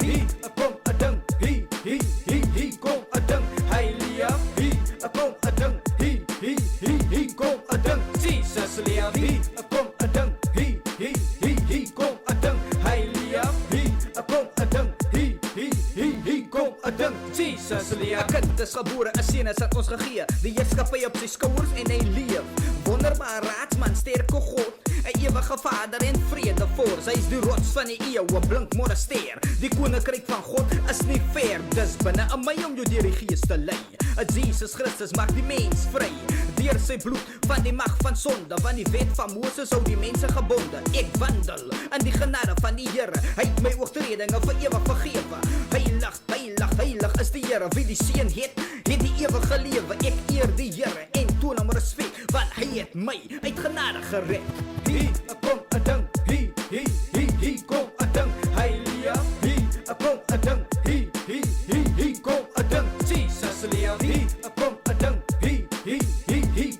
hi akong adang hi kong adang hai liam hi akong adang hi kong adang Jesus liam hi akong adang hi kong adang hai liam hi akong adang hi kong adang Jesus liam. Agad is geboren, 'n seun is aan ons gegee. Die heerskappy op sy skouers en hy leef. Wonderbare raadsman, sterke God, 'n ewige Vader en vredevors. Hy is die rots van die eeue, blink môre ster. Die koninkryk van God is nie ver, dis binne in my om jou deur die Gees te lei. Jesus Christus maak die mens vry deur sy bloed van die mag van sonde, van die wet van Moses hou die mense gebonde. Ek wandel in die genade van die Here. Hy het my oortredinge vir ewig vergewe. Heilig, heilig, heilig is die Here. Wie die Seun het die ewige lewe. Ek eer die Here en toon hom respek, want hy het my uit genade gered. Hi akong adang hi kong adang hai liam hi akong adang hi kong adang Jesus liam hi akong adang hi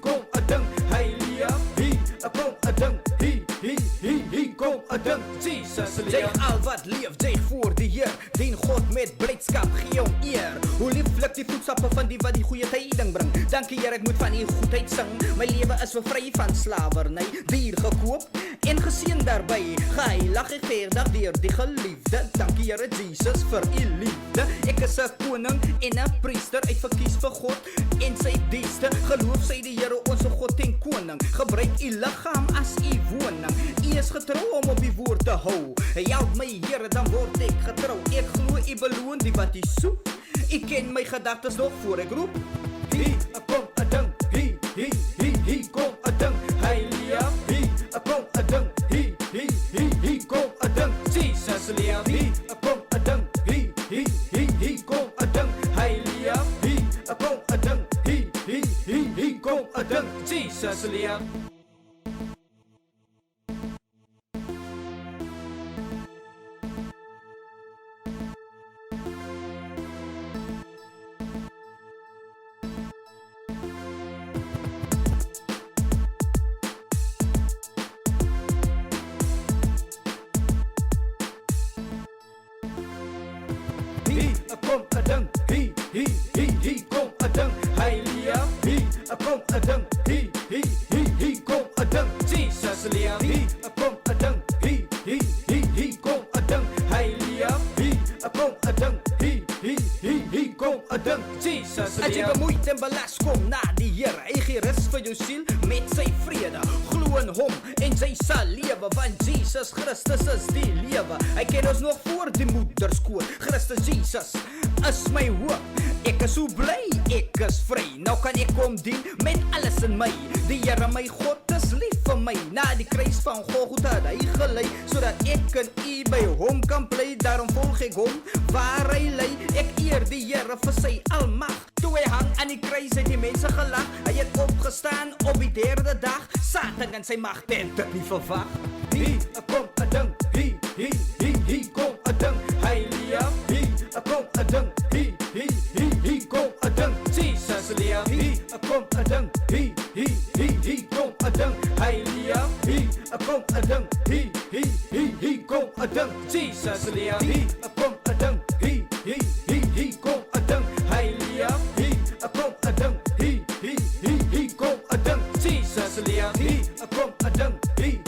kong adang hai liam hi akong adang hi kong adang Jesus liam. Zeg al wat leef, zeg voor de Heer. Dien God met blijdschap, gee hom eer. Hoe lieflik die voetstappen van die wat die goeie tyding bring. Dankie Heer, ek moet van die goedheid sing. My lewe is vervry van slavernij, dier gekoop en geseën daarby. Geheilig en verdag deur die geliefde. Dankie Here Jesus vir u liefde. Ek is 'n koning en 'n priester, uitverkies vir God en sy dienste. Geloof sy die Here onze God en koning. Gebruik u liggaam as u woning. U is getrou om op die woord te hou. Help my Here, dan word ek getrou. Ek glo u beloon die wat u soek. U ken my gedagtes nog voor ek roep. Hi akong adang hi kong adang hai liam hi akong adang hi kong adang Jesus liam hi akong adang hi kong adang hai liam hi akong adang hi kong adang Jesus liam. Hi akong adang hi kong adang hai liam hi akong adang hi kong adang Jesus liam hi akong adang hi kong adang hai liam hi akong adang hi kong adang Jesus As jy liam. bemoeid en belas kom na die Here, hy gee rus vir jou siel met sy vrede. Glo in hom en jy sal lewe, want Jesus Christus is die lewe. Hy ken ons nog voor die moederskoot. Christus Jesus is my hoop. Ek is so bly, ek is vry. Nou kan ek kom dien met alles in my. Die Here my God is lief vir my. Na die kruis van Golgotha het hy gelei, sodat ek en u by hom kan bly. Daarom volg ek hom waar hy lei. Ek eer die Here vir sy almag. Toe hy hang aan die kruis het die mense gelag. Hy het opgestaan op die derde dag. Satan en sy mag het dit nie verwag. Hi akong adang hi kong adang hai liam hi akong adang hi kong adang Jesus liam hi akong adang hi kong adang hai liam hi akong adang hi kong adang Jesus liam hi akong adang hi kong adang hai liam hi akong adang hi kong adang Jesus liam hi akong adang hi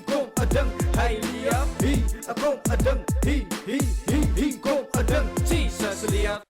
kong adang hai liam hi akong adang hi kong adang Jesus liam.